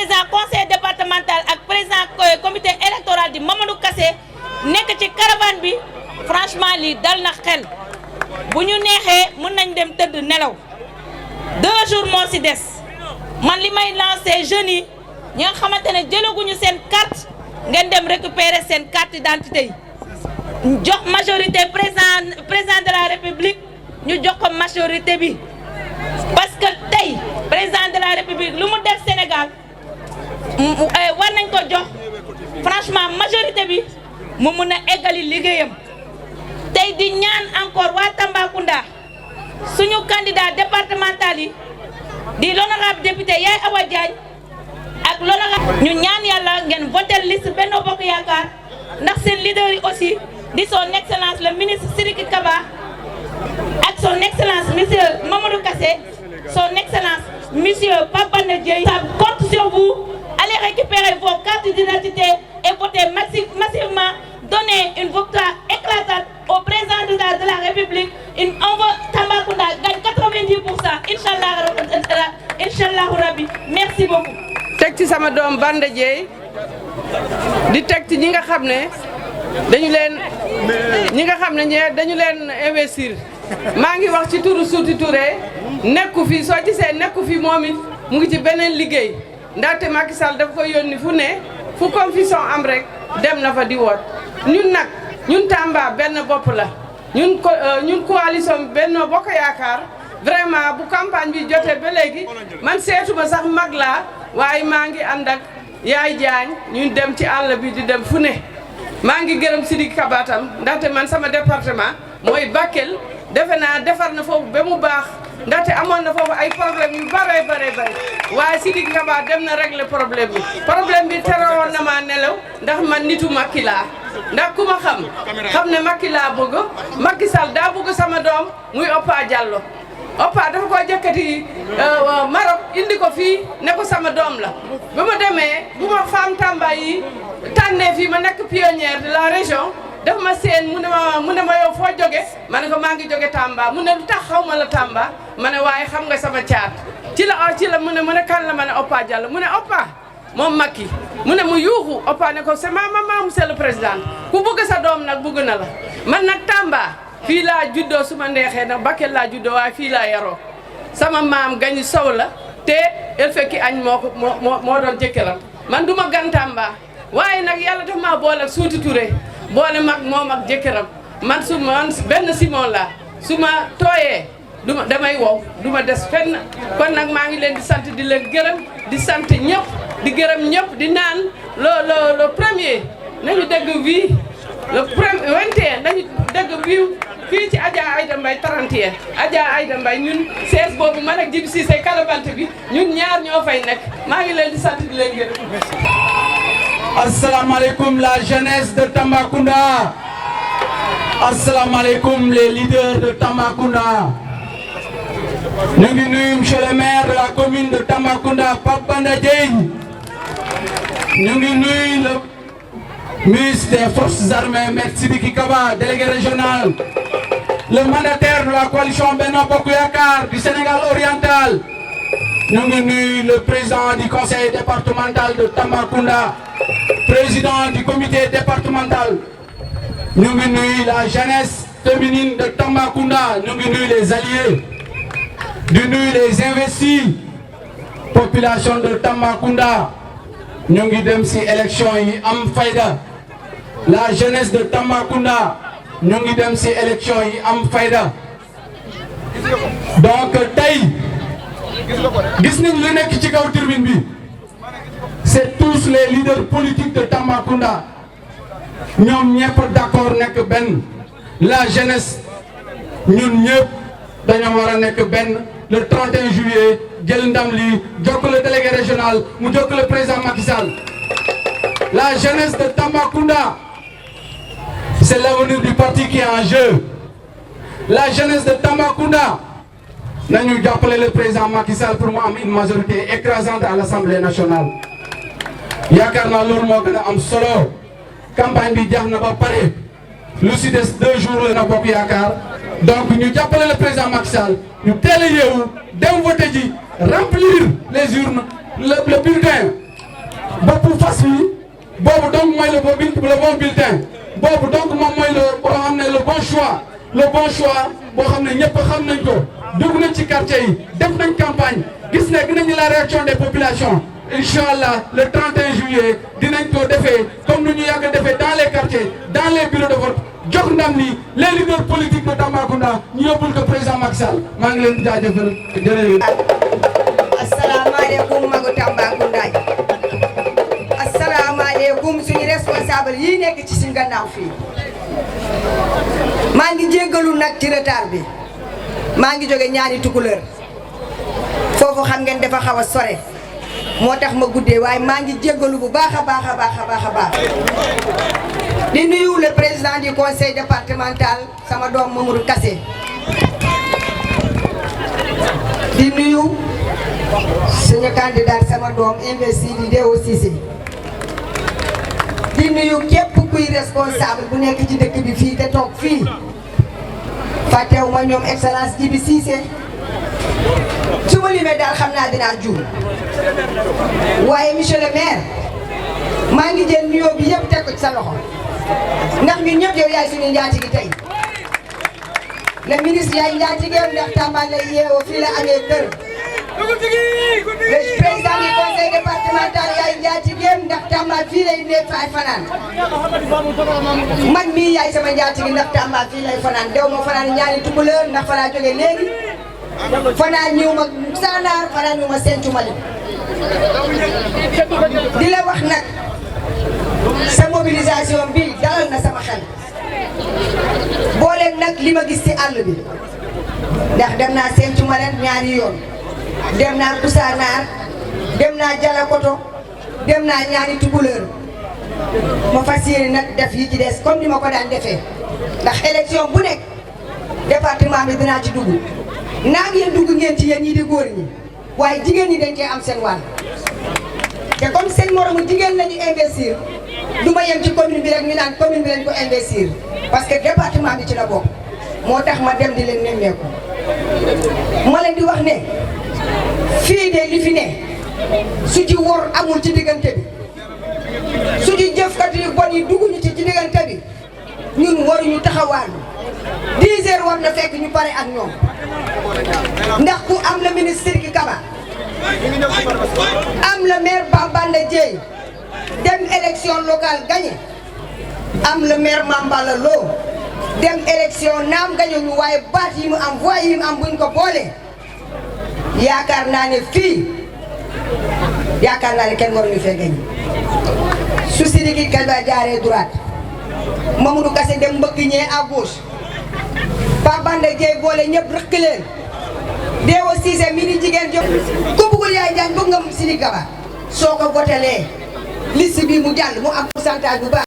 président conseil départemental ak président comité électoral di Mamadou Kassé nekk ci caravane bi franchement lii dal na xel bu ñu neexee mën nañ dem tëdd nelaw 2 jours moo ci des man li may lancer jeunes yi ñi nga xamante ne jëlaguñu seen carte ngeen dem récupérer seen carte d'identité yi jox majorité président de la république ñu jox ko majorité bi parce que tey président de la république lu mu def Sénégal war nañ ko jox franchement majorité bi mu mun a eggali liggéeyam tey di ñaan encore waa Tambacounda suñu candidat départemental yi di l'honorable député Yaye Awa Diagne ak l'honorable ñu ñaan yàlla ngeen voter liste Benno Bokk Yaakaar ndax seen leader yi aussi di son excellence le ministre Sidiki Kaba ak son excellence monsieur Mamadou Kassé son excellence monsieur Pape Banda Dièye ça compte sur vous. Allez récupérer vos cartes d'identité et voter massivement. Donner une victoire éclatante au président de la République. On veut Tambacounda gagne 90%. Inch'Allah Rabbi. Merci beaucoup. teg ci sama doom Banda Dièye di teg ci ñi nga xam ne dañu leen investir maa ngi wax ci turu Souti Touré nekku fi soo gisee nekku fi moom it mu ngi ci beneen liggéey ndaxte Macky Sall dafa koy yónni fu ne fu confusion am rek dem na fa di woot ñun Tamba benn bopp la ñun coalition Benno Bokk Yaakaar vraiment bu campagne bi jotee ba léegi man seetuma sax mag laa waaye maa ngi ànd ak Yaay Jaañ ñun dem ci àll bi di dem fu ne maa ngi gërëm Sidiki Kaba tam ndaxte man sama département mooy Bakel defe naa defar na foofu ba mu baax ndaxte amoon na foofu ay problème yu bare waaye Sidiki Kaba dem na régler problème bi terewoon na maa nelaw ndax man nitu Macky laa ndax ku ma xam ne Macky laa bëgg Macky Sall daa bëgg sama doom muy Oppa Diallo Oppa dafa ko jëkkati Maroc indi ko fii ne ko sama doom la ba ma demee bu ma femme Tamba yi tànnee fii ma nekk pionnière de la région daf ma seen mu ne ma yow foo jóge ma ne ko maa ngi jóge Tamba mu ne lu tax xaw ma la Tamba ma ne waaye xam nga sama caat ci la mu ne kan la ma ne Oppa Diallo mu ne Oppa moom Macky mu ne mu yuuxu Oppa ne ko c'est ma maman monsieur le président ku bëgg sa doom nag bëgg na la man nag Tamba fii laa juddoo su ma neexee nag Bakel laa juddoo waaye fii laa yaroo sama maam Gagne Sow la te el fekki añ moo doon jëkkëram man du ma gan Tamba waaye nag yàlla daf maa boole ak Souti Touré boole mag moom ak jëkkëram man benn Simon laa su ma tooyee damay wow du ma des fenn kon nag maa ngi leen di sant di leen gërëm di sant ñëpp di gërëm ñëpp di naan le premier nañu dégg wii le premier 21 nañu dégg wii fii ci Adja Aïda Mbaye 31 Adja Aïda Mbaye ñun sees boobu man ak Djibi Cissé kalabante bi ñun ñaar ñoo fay nekk maa ngi leen di sant di leen gërëm. Assalamu alaikum la jeunesse de Tambacounda. Assalamu alaikum les leaders de Tambacounda. Ñu ngi nuyu monsieur le maire de la commune de Tambacounda Pape Banda Dièye. Ñu ngi nuyu le ministre des forces armées Maître Sidiki Kaba, délégué régional. Le mandataire de la coalition Benno Bokk Yaakaar du Sénégal oriental. Ñu ngi nuyu le président du conseil départemental de Tambacounda, président du comité départemental. Ñu ngi nuyu la jeunesse féminine de Tambacounda, ñu ngi nuyu les alliés, di nuyu les investis, population de Tambacounda. Ñu ngi dem ci élection yi am fayda. La jeunesse de Tambacounda, ñu ngi dem ci élection yi am fayda. Donc tey gis nañ lu nekk ci kaw tribune bi, c'est tous les leaders politiques de Tambacounda ñoom ñëpp d'accord nekk benn. La jeunesse ñun ñëpp dañoo war a nekk benn le 31 juillet jël ndam li jokk le délégué régional mu jokk le président Macky Sall. La jeunesse de Tambacounda, c'est l'avenir du parti qui est en jeu. La jeunesse de Tambacounda, nañu jàppale le président Macky Sall pour mu am une majorité écrasante à l'Assemblée nationale. yaakaar naa loolu moo gën a am solo. Campagne bi jeex na ba pare lu si des 2 jours la na bokk yaakaar donc ñu jàppale le président Macky Sall ñu teel a yeewu dem voter ji remplir les urnes le bulletin boppu fas wi boobu donc mooy le bon bulletin boobu donc moom mooy le boo xam ne le bon choix boo xam ne ñëpp xam nañ ko dugg nañ ci quartier yi def nañ campagne gis nañu la réaction des populations Inch'Allah le 31 juillet dinañ ko defee comme nu ñu yàgg a defee dans les quartiers dans les bureaux de vote jox ndam ni les leaders politiques de Tambacounda ñu yóbbul ko président Macky Sall maa ngi leen di jaajëfal jërëjëf. asalaamaaleykum magu Tambacounda yi asalaamaaleykum suñu responsable yi nekk ci suñu gannaaw fii maa ngi jéggalu nag ci retard bi maa ngi jóge ñaari tukuleur foofu xam ngeen dafa xaw a sore moo tax ma guddee waaye maa ngi jéggalu bu baax a baax di nuyu le président du conseil départemental sama doom Mamadou Kassé di nuyu suñu candidat sama doom investi di Déo Cissé di nuyu képp kuy responsable bu nekk ci dëkk bi fii te toog fii fàttewu ma ñoom excellence Djibi Cissé su ma limee daal xam naa dinaa juum waaye monsieur le maire maa ngi jël nuyoo bi yëpp teg ko ci sa loxo ndax ñun ñëpp yow yaay suñu njaatige tey le ministre yaay njaatigeem ndax Tamba lay yeewoo fii la amee kër le président du conseil départemental yaay njaatigeem ndax Tamba fii lay nekk fay fanaan man mii yaay sama njaatige ndax Tamba fii lay fanaan dew ma fanaan ñaari tukuleur ndax fa laa jógee léegi fanaan ñëw ma Sanaar fanaan ñëw ma Sinthiou Malem di la wax nag sa mobilisation bi dalal na sama xel booleeg nag li ma gis ci àll bi ndax dem naa Sinthiou Malem ñaari yoon dem naa Koussanar dem naa Dialakoto dem naa ñaari tukuleur ma fas yéene nag def yi ci des comme ni ma ko daan defee ndax élection bu nekk département bi dinaa ci dugg naa ngeen dugg ngeen ci yéen ñii di góor ñi waaye jigéen ñi dañ koy am seen wàll te comme seen moromu jigéen la ñu investir du ma yem ci commune bi rek ñu naan commune bi lañ ko investir parce que département bi ci la bokk moo tax ma dem di leen nemmeeku ma leen di wax ne fii de li fi ne su ci wor amul ci diggante bi su ci jëfkat yu bon yi dugguñu ci diggante bi ñun waruñu taxawaalu 10 heures war na fekk ñu pare ak ñoom ndax ku am la ministre Sidiki Kaba am la maire Bambanda Dièye dem élection locale gagné am le maire Mambala Lo dem élection naam gagné ñu waaye baat yi mu am voix yi mu am buñ ko boole yaakaar naa ne fii yaakaar naa ne kenn waruñu fee gagné su Sidiki Kaba jaaree droite Mamadou Kassé dem mbëkk ñee à gauche Bambanda Dièye boole ñëpp rëkk leen Déo Cissé mi ni jigéen jóg ku bëggul yaay jaañ bëgg nga Sidiki Kaba soo ko votelee liste bi mu jàll mu am pourcentage bu baax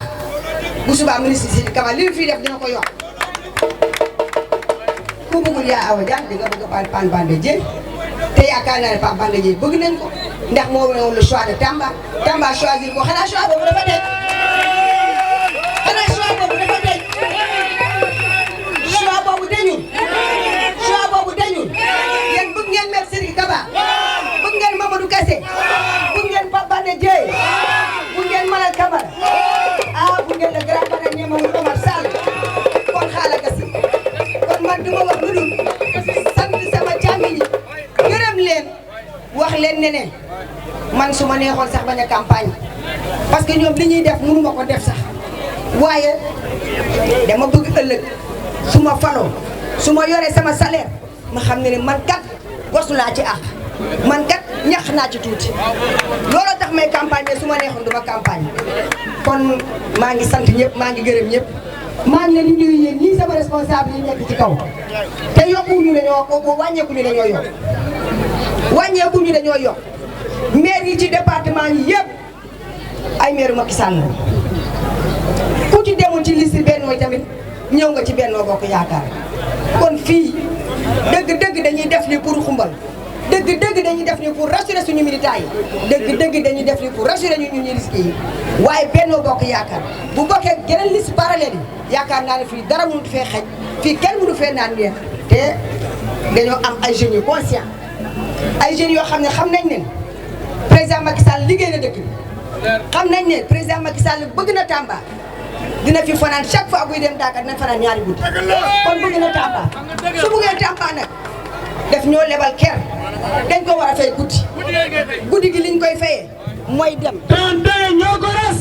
bu subaa ministre Sidiki Kaba li mu fii def dina ko yokk ku bëggul yaay Awa Diagne di nga bëgg Bambanda Dièye te yaakaar naa ne Bambanda Dièye bëgg nañ ko ndax moo woon le choix de Tamba Tamba choisir ko xanaa choix boobu dafa tey xanaa choix boobu dafa tey choix boobu dañul choix boobu dañul yéen bëgg ngeen mettre Sidiki Kaba bëgg ngeen Mamadou Kassé bëgg ngeen Bambanda Dièye bëgg ngeen Malal Camara bëgg ngeen le grand parrain Mamadou Omar Sall kon xaala gasi kon man duma wax lu dul sant sama càmmiñ yi gërëm leen wax leen ne man su ma neexoon sax bañ a campagne parce que ñoom li ñuy def mënu ma ko def sax waaye dama bëgg ëllëg su ma faloo su ma yoree sama salaire ma xam ne man kat wasu naa ci àq man kat ñax naa ci tuuti looloo tax may campagne mais su ma neexoon duma campagne kon maa ngi sant ñëpp maa ngi gërëm ñëpp maa ngi leen di nuyu yéen ñii sama responsable yi nekk ci kaw te yokkuñu dañoo ko wàññeekuñu dañoo yokk wàññeekuñu dañoo yokk maire yi ci département yi yëpp ay maire Macky Sall la ku ci demul ci liste Benno tamit ñëw nga ci Benno Bokk Yaakaar kon fii dëgg-dëgg dañuy def li pour xumbal dëgg-dëgg dañuy def ni pour rassurer suñu militants yi dëgg-dëgg dañuy def ni pour rassurer ñu risques yi waaye Benno Bokk Yaakaar bu bokkee geneen liste parallèle yi yaakaar naa ne fii dara mënut fee xej fii kenn mënu fee naan leen te dañoo am ay jeunes yu conscient ay jeunes yoo xam ne xam nañ ne président Macky Sall liggéey na dëkk bi xam nañ ne président Macky Sall bëgg na Tamba dina fi fanaan chaque fois buy dem Dakar dina fanaan ñaari guddi kon bëgg na Tamba su bëggee Tamba nag def ñoo lebal ker dañ ko war a fay guddi gi liñ koy fayee mooy dem 31 ñoo ko res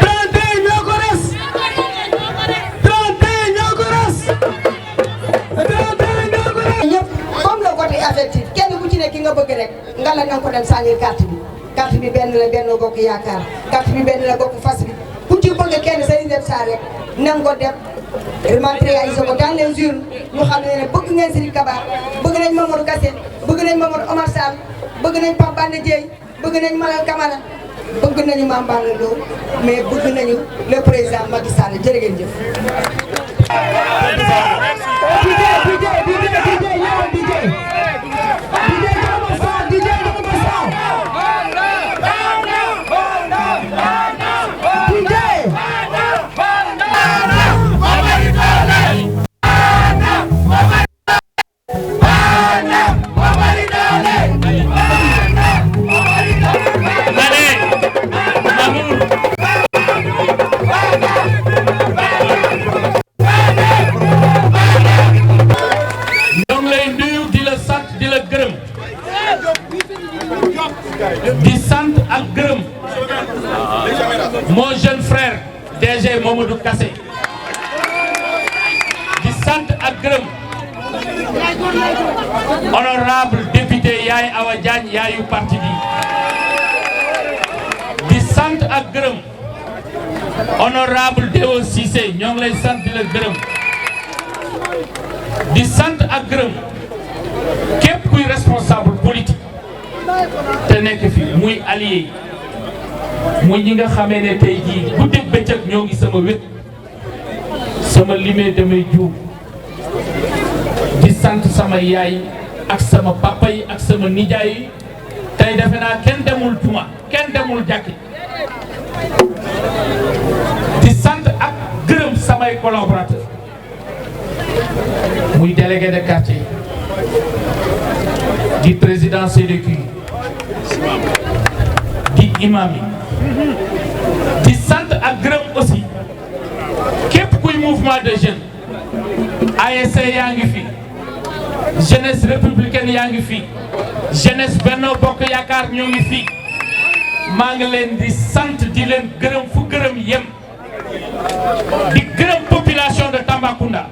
31 ñoo ko res 31 ñoo ko res 31 ñoo ko res ñëpp comme le vote est affectif kenn ku ci ne ki nga bëgg rek nga la nga ko dem sànni carte bi benn la Benno Bokk Yaakaar carte bi benn la bokk fas bi ku ci bëgg kenn Serigne Deb Sarr rek na nga ko def matérialiser ko dans les urnes ñu xam ne bëgg ngeen Sidiki Kaba bëgg nañ Mamadou Kassé bëgg nañ Mamadou Omar Sall bëgg nañ Pape Banda Dièye bëgg nañ Malal Camara bëgg nañu Mame Balla Lo mais bëgg nañu le président Macky Sall jërë ngeen jëf. di sant ak gërëm mon jeune frère DG Mamadou Kassé di sant ak gërëm honorable député Yaye Awa Diagne yaayu parti bi di sant ak gërëm honorable Deo Cissé ñoo ngi lay sant di la gërëm di sant ak gërëm képp kuy responsable politique te nekk fi muy allié muy ñi nga xamee ne tey jii guddeeg bëccëg ñoo ngi sama wét sama limee damay juum di sant sama yaay ak sama papa yi ak sama nijaay yi tey defe naa kenn demul tuma kenn demul jàkki di sant ak gërëm samay collaborateur muy délégué de quartier di président CDQ di imam yi di sant ak gërëm aussi képp kuy mouvement de jeunes ASC yaa ngi fi jeunesse républicaine yaa ngi fi jeunesse Benno Bokk Yaakaar ñoo ngi fi maa ngi leen di sant di leen gërëm fu gërëm yem di gërëm population de Tambacounda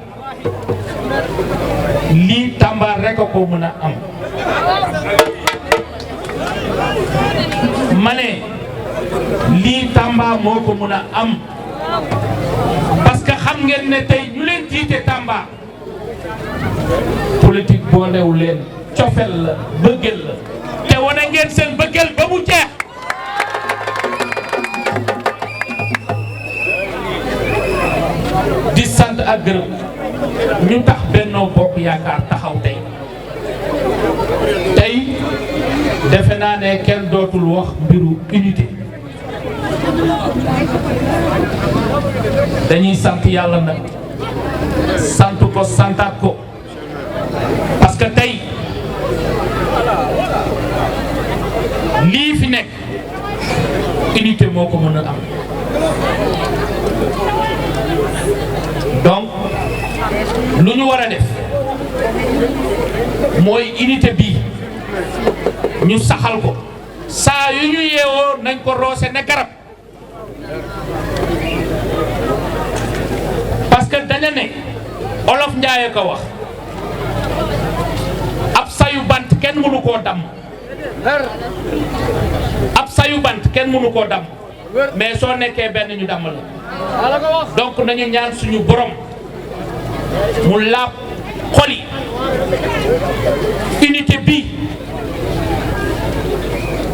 lii Tamba rek a ko mën a am ma ne lii Tamba moo ko mën a am parce que xam ngeen ne tey ñu leen jiite Tamba politique boolewu leen cofel la bëggel la te wane ngeen seen bëggel ba mu jeex di sant ak gërëm ñu tax Benno Bokk Yaakaar taxaw tey defe naa ne kenn dootul wax mbiru unité dañuy sant yàlla nag sant ko santaat ko parce que tey lii fi nekk unité moo ko mën a am donc lu ñu war a def mooy unité bi ñu saxal ko saa yu ñu yeewoo nañ ko roose ne garab parce que dañu ne olof Njaaye ko wax ab sayu bant kenn mënu koo damm ab sayu bant kenn mënu koo damm mais soo nekkee benn ñu damm la donc nañu ñaan suñu borom mu laab xol yi unité bi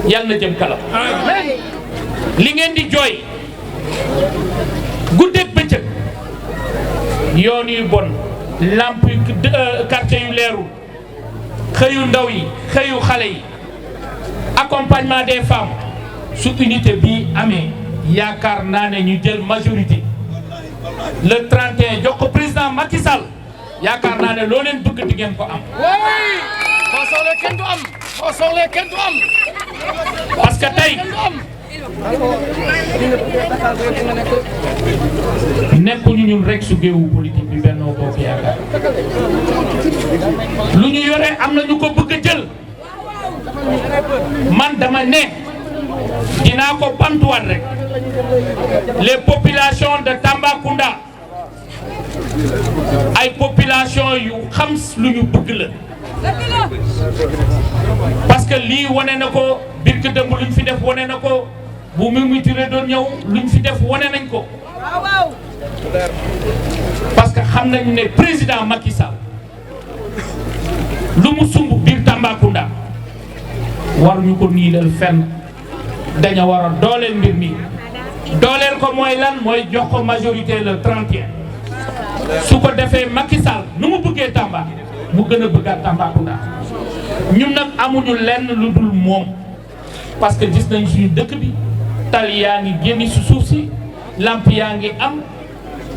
yàlla na jëm kalam li ngeen di jooy guddeeg bëccëg yoon yu bon lamp yu quartier yu leerul xëyu ndaw yi xëyu xale yi accompagnement des femmes su unité bi amee yaakaar naa ne ñu jël majorité le 31 jox ko président Macky Sall yaakaar naa ne loo leen bëgg di ngeen ko am. boo soxlee kenn du am boo soxlee kenn du am. parce que tey nekkuñu ñun rek su géewu politique bi Benno Bokk Yaakaar lu ñu yore am na ñu ko bëgg a jël man dama ne dinaa ko bantuwaat rek les populations de Tambacounda ay population yu xam lu ñu bëgg la parce que lii wane na ko birk dëmb luñ fi def wane na ko bu Mimi Touré doon ñëw luñ fi def wane nañ ko parce que xam nañu ne président Macky Sall lu mu sumb biir Tambacounda waruñu ko niilal fenn daña war a dooleel mbir mi dooleel ko mooy lan mooy jox ko majorité le 31 su ko defee Macky Sall nu mu bëggee Tamba mu gën a bëggaat Tambacounda ñun nag amuñu lenn lu dul moom parce que gis nañ suñu dëkk bi tali yaa ngi génni su suuf si lamp yaa ngi am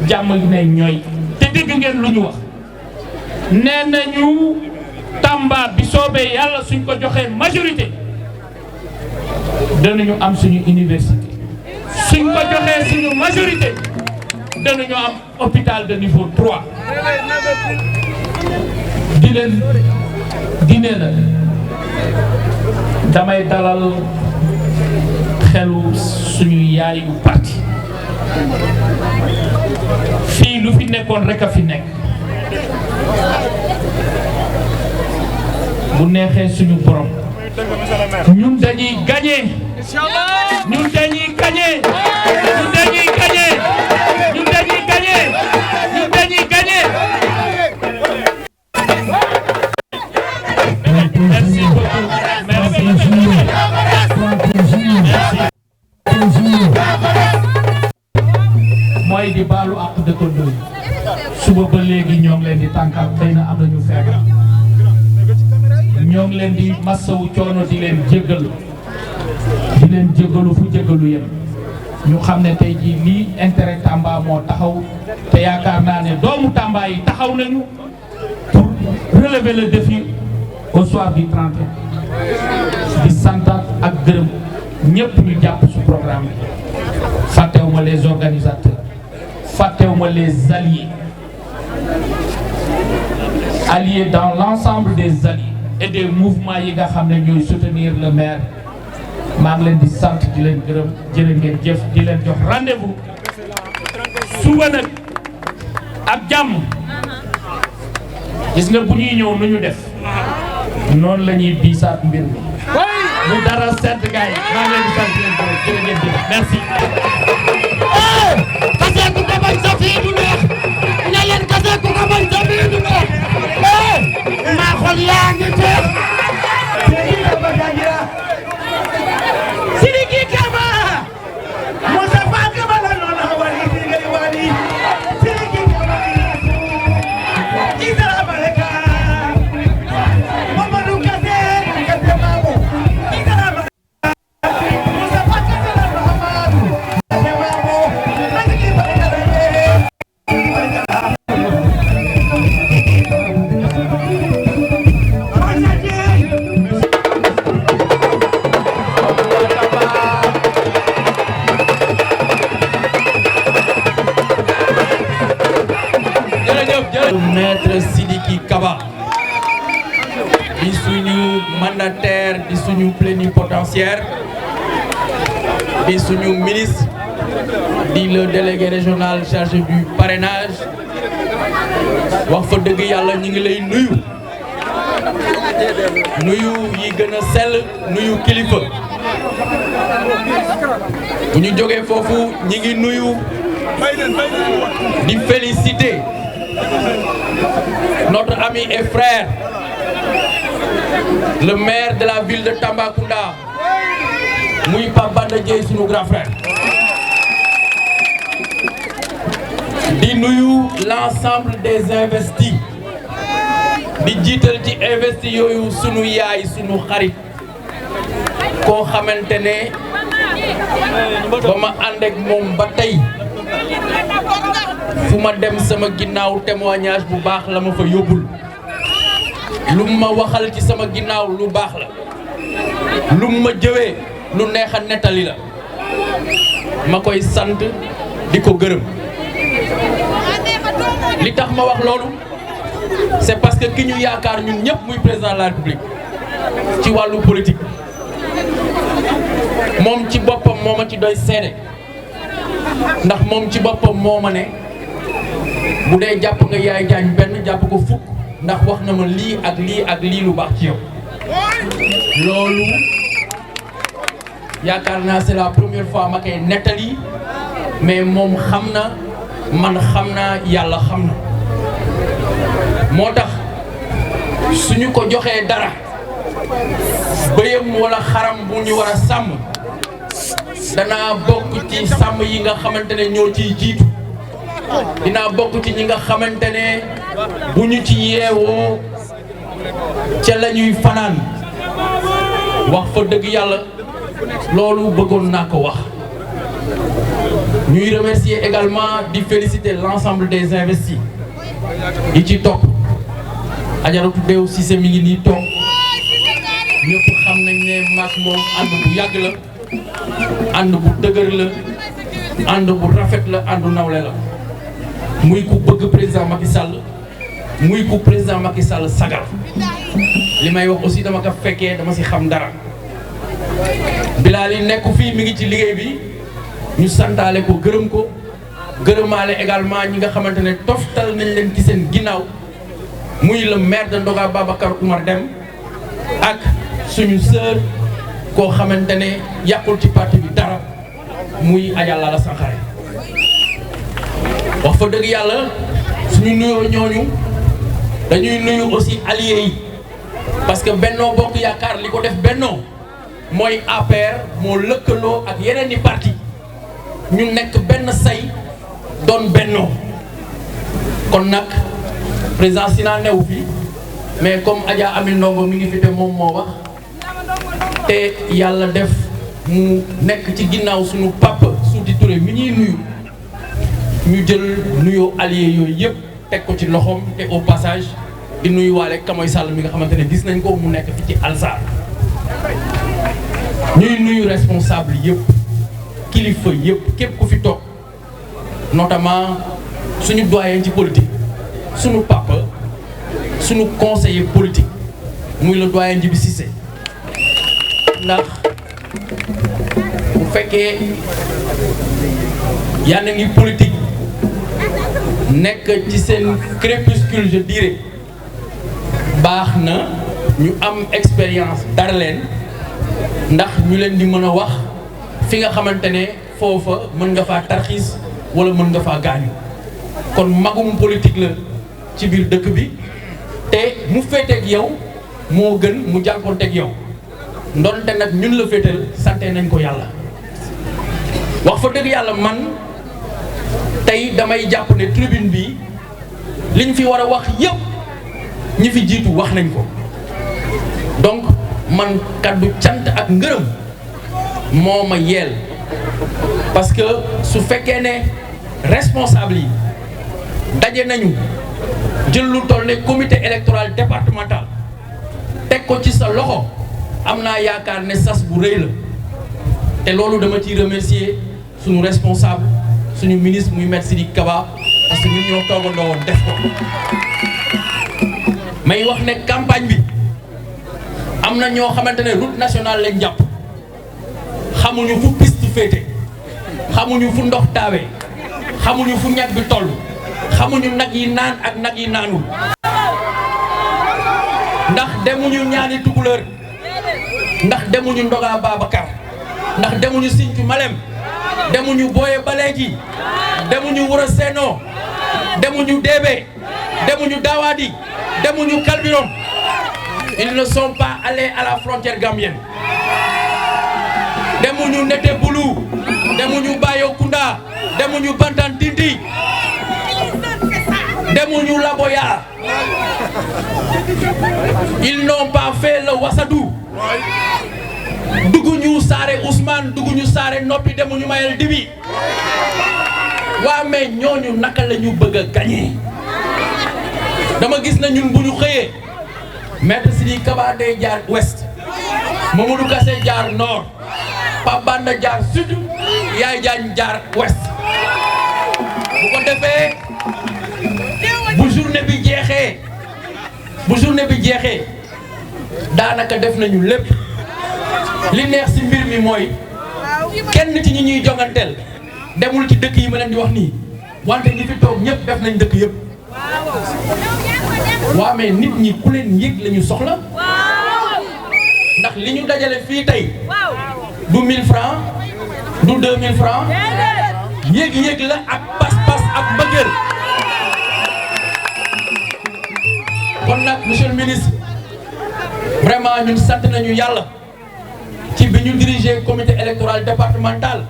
jàmm gi ne ñooy te dégg ngeen lu ñu wax nee nañu Tamba bi soobee yàlla suñ ko joxee majorité danañu am suñu université suñ ko joxee suñu majorité danañu am hôpital de niveau 3 di nee na damay dalal xelu suñu yaayu parti fii lu fi nekkoon rek a fi nekk bu neexee suñu borom ñun dañuy gagné ñun dañuy gagné ñun dañuy gagné ñun dañuy gagné ñun dañuy gagné. Merci beaucoup. Merci. mooy di baalu ak dëkkandoo yi suba ba léegi ñoo ngi leen di tànkal xëy na am nañu feebar ñoo ngi leen di massawu coono di leen jéggalu fu jéggalu yem ñu xam ne tey jii lii intérêt Tamba moo taxaw te yaakaar naa ne doomu Tamba yi taxaw nañu pour relever le défi au soir du 31 di santaat ak gërëm ñëpp ñu jàpp su programme bi fàttewuma les organisateurs fàttewuma les alliés dans l'ensemble des alliés et des mouvements yi nga xam ne ñooy soutenir le maire maa ngi leen di sant di leen gërëm jërë ngeen jëf di leen jox rendez-vous suba nag ak jàmm gis nga bu ñuy ñëw nu ñu def noonu la ñuy biisaat mbir mi bu dara sedd gaay maa ngi leen di sant di leen gërëm jërë ngeen jëf merci. kase ku ko bañ sa fii du neex ne leen kase ku ko bañ sa fii du neex maa xol yaa ngi teex Sidiki Kaba Moussa Fall Kaba la noona wali Sidiki wali Sidiki Kaba Isara Baraka Mamadou Kase Kase Mamo Isara Baraka Moussa Fall Kase la Mamadou Kase Mamo Sidiki Baraka Maître Sidiki Kaba di suñu mandataire di suñu plénipotentiaire di suñu ministre di le délégué régional chargé du parrainage wax fa dëgg yàlla ñu ngi lay nuyu yi gën a sell nuyu kilifa bu ñu jógee foofu ñi ngi nuyu di féliciter notre ami et frère, le maire de la ville de Tambacounda, muy Pape Banda Dièye sunu grand frère. di nuyu l'ensemble des investis di jiital ci investi yooyu sunu yaay sunu xarit koo xamante ne ba ma ànd ak moom ba tey fu ma dem sama ginnaaw témoignage bu baax la ma fa yóbbul lu ma waxal ci sama ginnaaw lu baax la lu ma jëwee lu neex a nettali la ma koy sant di ko gërëm li tax ma wax loolu c'est parce que ki ñu yaakaar ñun ñëpp muy président de la République ci wàllu politique moom ci boppam moo ma ci doy seede ndax moom ci boppam moo ma ne bu dee jàpp nga Yaay Diagne benn jàpp ko fukk ndax wax na ma lii ak lii ak lii lu baax ci yow loolu yaakaar naa c'est la première fois ma koy nettali mais moom xam na man xam naa yàlla xam na moo tax suñu ko joxee dara bëyam wala xaram bu ñu war a sàmm danaa bokk ci sàmm yi nga xamante ne ñoo ciy jiitu dinaa bokk ci ñi nga xamante ne bu ñu ci yeewoo ca la ñuy fanaan wax fa dëgg yàlla loolu bëggoon naa ko wax ñuy remercier également di féliciter l'ensemble des investis yi ci topp Ajaratu Dew Cissé mi ngi nii toog ñëpp xam nañ ne maak moom ànd bu yàgg la ànd bu dëgër la ànd bu rafet la àndu nawle la muy ku bëgg président Macky Sall muy ku président Macky Sall sagal li may wax aussi dama ko fekkee dama si xam dara Bilal yi nekku fii mi ngi ci liggéey bi ñu santaale ko gërëm ko gërëmaale également ñi nga xamante ne toftal nañ leen ci seen ginnaaw muy le maire de Ndoga Babacar Oumar Deme ak suñu sœur koo xamante ne yàqul ci parti bi dara muy Adja Lala Sankhare wax fa dëgg yàlla suñu nuyoo ñooñu dañuy nuyu aussi alliés yi parce que Benno Bokk Yaakaar li ko def Benno mooy APR moo lëkkaloo ak yeneen i parti ñu nekk benn say doon Benno kon nag président Sina newu fi mais comme Adja Ami Ndongo mi ngi fi te moom moo wax te yàlla def mu nekk ci ginnaaw suñu papa Souti Touré mi ñuy nuyu ñu jël nuyoo alliés yooyu yëpp teg ko ci loxoom te au passage di nuyu waale Kamoy Sall mi nga xamante ne gis nañ ko mu nekk fi ci Alsar ñuy nuyu responsable yëpp kilifa yëpp képp ku fi toog notamment suñu doyen ci politique suñu papa suñu conseiller politique muy le doyen Djibi Cissé ndax bu fekkee yaa ngi politique nekk ci seen crépuscule je dirais baax na ñu am expérience dara leen ndax ñu leen di mën a wax fi nga xamante ne foofa mën nga faa tarxiis wala mën nga faa gaañu kon magum politique la ci biir dëkk bi te mu féeteeg yow moo gën mu jànkoonteeg yow ndonte nag ñun la féetal sante nañ ko yàlla wax fa dëgg yàlla man tey damay jàpp ne tribune bi liñ fi war a wax yëpp ñi fi jiitu wax nañ ko donc man kaddu cant ak ngërëm moo ma yeel parce que su fekkee ne responsable yi daje nañu jël lu toll ne comité électoral départemental teg ko ci sa loxo am naa yaakaar ne sas bu rëy la te loolu dama ciy remercier suñu responsable suñu ministre muy Maître Sidiki Kaba parce que ñun ñoo toogandoo woon def ko may wax ne campagne bi am na ñoo xamante ne route nationale lañ jàpp xamuñu fu piste féete xamuñu fu ndox taawee xamuñu fu ñag bi toll xamuñu nag yi naan ak nag yi naanul ndax demuñu ñaani Tukulóor ndax demuñu Ndoga Babacar ndax demuñu Sinthiou Malem demuñu Boye Baleji demuñu Wuro Seno demuñu Débé demuñu Dawadi demuñu Kalbirom. Ils ne sont pas allés à la frontière gambienne. Demuñu Neteboulou, demuñu Bayokunda, demuñu Bantantindi, demuñu Laboya. Ils n'ont pas fait le Wassadou. Duguñu Saare Ousmane, duguñu Saare Noppi, demuñu Mayel Dibi. Waa mais ñooñu naka la ñu bëgg a gagner. Dama gis na ñun bu ñu xëyee Maître Sidiki Kaba day jaar ouest Mamadou Kassé jaar nord Pape Banda jaar sud Yaay Jaañ jaar ouest bu ko defee bu journée bi jeexee daanaka def nañu lépp li neex ci mbir mi mooy kenn ci ñi ñuy jonganteel demul ci dëkk yi ma leen di wax nii wante ñi fi toog ñëpp def nañ dëkk yëpp waa mais nit ñi ku leen yëg la ñu soxla ndax li ñu dajale fii tey du 1000 francs du 2000 francs yëg-yëg la ak pas-pas ak mbëggeel kon nag monsieur le ministre vraiment ñun sant nañu yàlla ci bi ñu diriger comité électoral départemental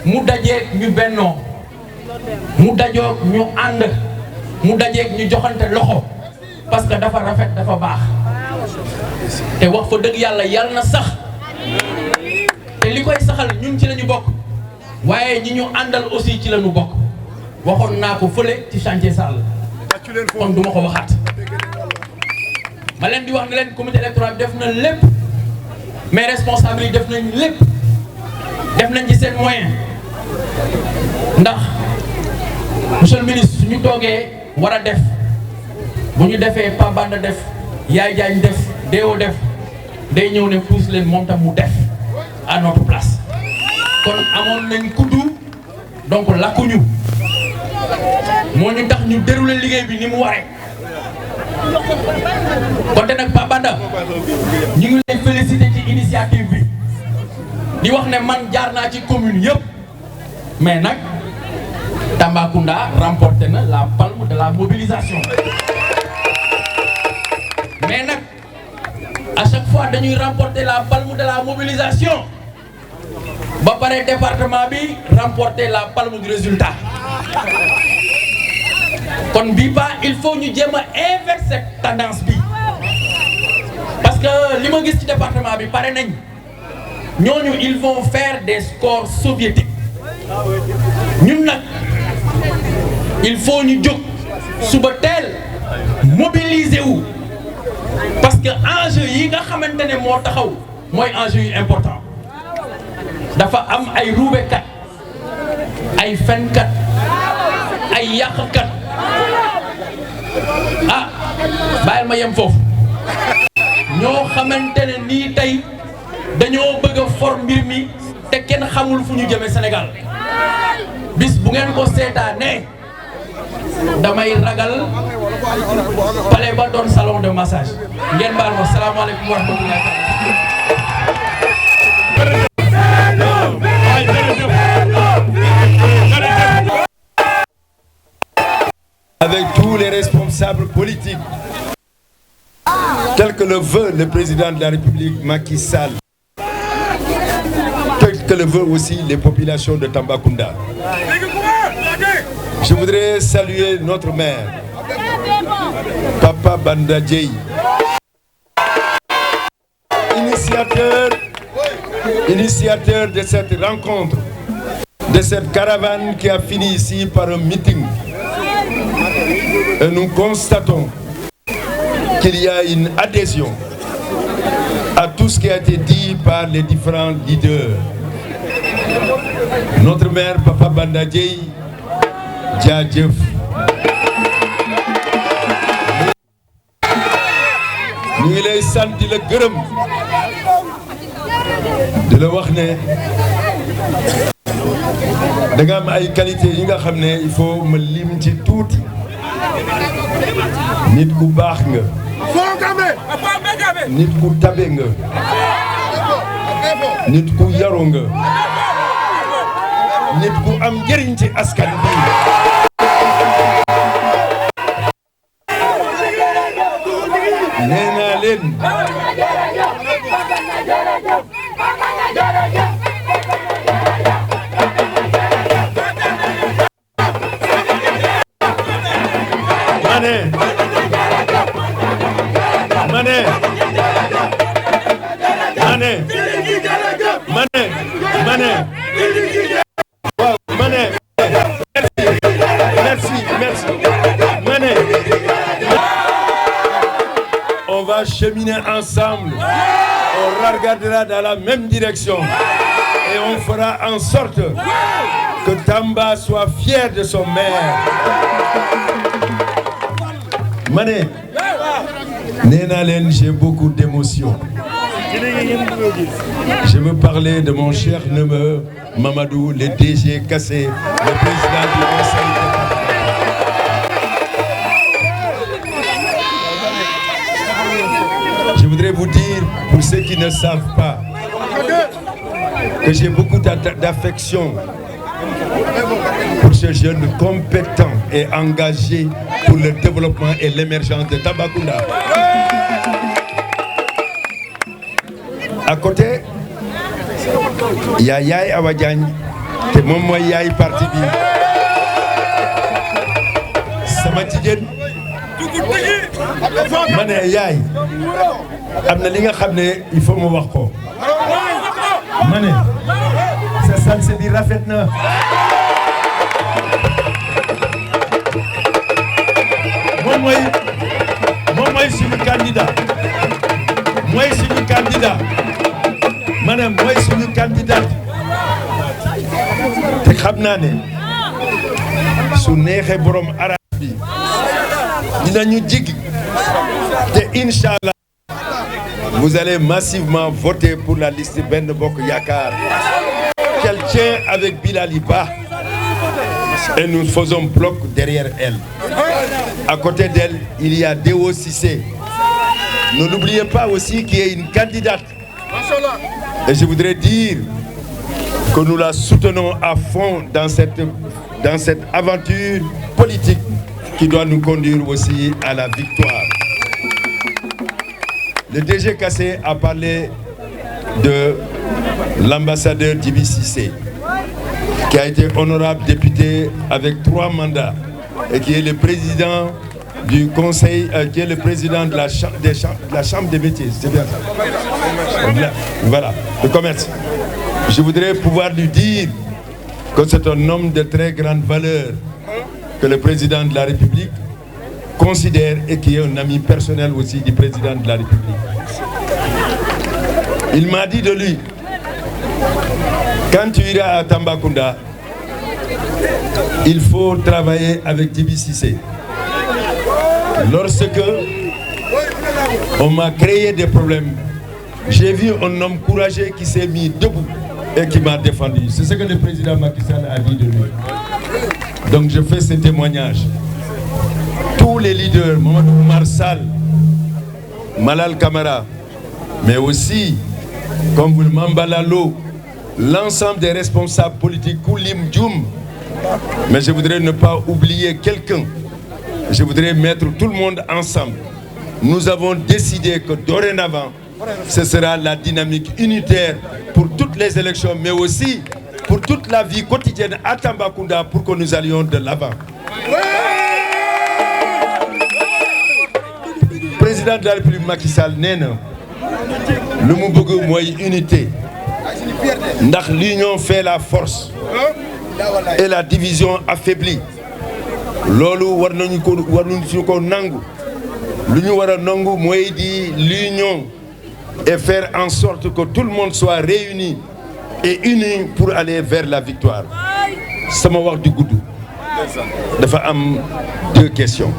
mu dajeeg ñu bennoo mu dajoog ñu ànd mu dajeeg ñu joxante loxo parce que dafa rafet dafa baax te wax fa dëgg yàlla na sax te li koy saxal ñun ci lañu bokk waaye ñi ñu àndal aussi ci lañu bokk waxoon naa ko fële ci chantier Sall kon duma ko waxaat ma leen di wax ne leen comité électoral def na lépp mais responsables yi def nañ lépp def nañ ci seen moyen ndax monsieur le ministre suñu toogee war a def bu ñu defee Pape Banda def Yaay Jaañ def Déo def day ñëw ne puus leen moom tam mu def à notre place kon amoon nañ kuddu donc lakkuñu moo ñu tax ñu dérouler liggéey bi ni mu waree konte nag Pape Banda ñu ngi lay féliciter ci initiative bi di wax ne man jaar naa ci commune yëpp mais nag Tambacounda remporté na la palme de la mobilisation mais nag à chaque fois dañuy remporter la palme de la mobilisation ba pare département bi remporter la palme du résultat kon bii pas il faut ñu jéem a inverser tendance bi parce que li ma gis ci département bi pare nañ ñooñu ils vont faire des scores soviétiques ñun nag il faut ñu jóg suba teel mobiliser wu parce que enjeu yi nga xamante ne moo taxaw mooy enjeu yu important dafa am ay ruubekat ay fenkat ay yàqkat ah bàyyil ma yem foofu ñoo xamante ne nii tey dañoo bëgg a for mbir mi te kenn xamul fu ñu jëmee Sénégal bis bu ngeen ko seetaanee damay ragal pale ba doon salon de massage ngeen baal ma salaamaaleykum wa rahmatullahi. Avec tous les responsables politiques, tel que le veut le président de la République Macky Sall, tel que le veut aussi les populations de Tambacounda. Je voudrais saluer notre maire, Papa Banda Dièye, initiateur de cette rencontre, de cette caravane qui a fini ici par un meeting. Et nous constatons qu'il y a une adhésion à tout ce qui a été dit par les différents leaders. Notre maire, Papa Banda Dièye, jaajëf. ñu ngi lay sant di la gërëm di la wax ne da nga am ay qualité yi nga xam ne il faut ma lim ci tuuti. nit ku baax nga. nit ku tabe nga. nit ku yaru nga. nit ku am njëriñ ci askan bi. nee naa leen. On va cheminer ensemble au regardera dans la même direction et on fera en sorte que Tamba soit fier de son maire. Mané, Nénalen, j'ai beaucoup d'émotions. Je veux parler de mon cher neveu Mamadou, le DG Kassé, le président du conseil départemental. Je voudrais vous dire, pour ceux qui ne savent pas, que j'ai beaucoup d'affection pour ce jeune compétent et engagé pour le développement et l'émergence de Tambacounda. À côté, il y a Yaye Awa Diagne, te moom mooy yaay parti bi. Sama jigéen ma ne yaay am na li nga xam ne il faut mu wax ko. Ma ne sa sanse bi rafet na. moom mooy suñu candidat. mooy suñu candidat. Ma ne mooy suñu candidat. te xam naa ne su neexee borom arab bi dinañu jig te Inch'Allah vous allez massivement voter pour la liste Ben Bokk Yakaar qu'elle tient avec Bilali Ba et nous faisons bloc derrière elle. À côté d'elle, il y a Deo Cissé. Ne l'oubliez pas aussi qu'il y a une candidate. Et je voudrais dire que nous la soutenons à fond dans cette aventure politique qui doit nous conduire aussi à la victoire. Le DG Kassé a parlé de l'ambassadeur Djibi Cissé, qui a été honorable député avec 3 mandats et qui est le président du conseil, qui est le président de la chambre des métiers, c'est bien ça. Voilà, le commerce. Je voudrais pouvoir lui dire que c'est un homme de très grande valeur que le président de la République considère et qui est un ami personnel aussi du président de la République. Il m'a dit de lui, quand tu iras à Tambacounda, il faut travailler avec Djibi Cissé. Lorsque on m'a créé des problèmes, j'ai vu un homme courageux qui s'est mis debout et qui m'a défendu. C'est ce que le président Macky Sall a dit de lui. Donc je fais ce témoignage. Tous les leaders, Mamadou Oumar Sall, Malal Camara, mais aussi, comme vous le Mambalalo, l'ensemble des responsables politiques, Koulim Djoum. Mais je voudrais ne pas oublier quelqu'un. Je voudrais mettre tout le monde ensemble. Nous avons décidé que dorénavant, ce sera la dynamique unitaire pour toutes les élections, mais aussi pour toute la vie quotidienne à Tambacounda pour que nous allions de l'avant. Le président de la République Macky Sall nee na lu mu bëgg mooy unité ndax l'union fait la force et la division affaiblit. Loolu war nañu ko nangu. Lu ñu war a nangu mooy di l'union et faire en sorte que tout le monde soit réuni et uni pour aller vers la victoire. Sama wax du gudd. Dafa am 2 questions.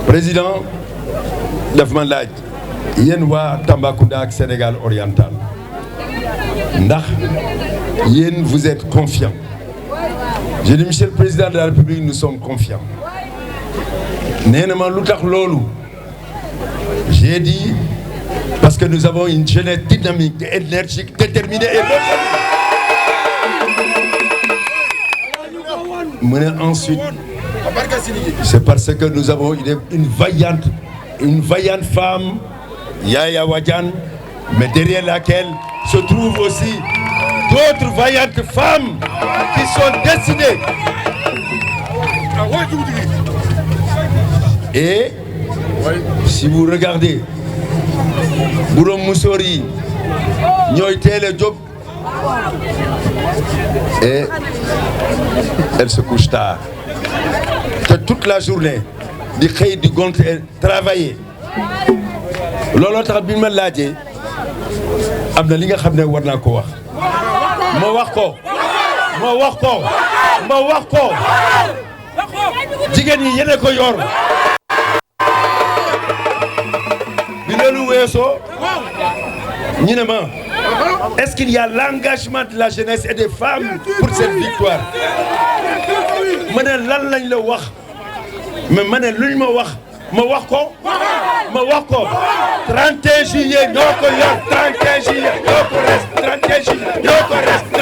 Président daf ma laaj yéen waa Tambacounda ak Sénégal oriental ndax yéen vous êtes confiants. J'ai dit monsieur le président de la République, nous sommes confiants. Nee na ma lu tax loolu. J'ai dit parce que nous avons une jeunesse dynamique, énergique, déterminée et bonne. Ensuite, c'est parce que nous avons une vaillante femme, Yaya Wadian, mais derrière laquelle se trouvent aussi d'autres vaillantes femmes qui sont décidées. Et si vous regardez, Bourom Moussori, Nyoïté le Diop, et elle se couche tard. Que toute la journée, di xëy di gont et travailler. Looloo tax bi ma laajee am na li nga xam ne war naa ko wax ma wax ko jigéen ñi yéen a ko yor bi loolu weesoo ñu ne ma est-ce qu'il y a l'engagement de la jeunesse et des femmes pour cette victoire ma ne lan lañ la wax mais ma ne luñ ma wax ko 31 juillet ñoo ko yor 31 juillet ñoo ko res 31 juillet ñoo ko res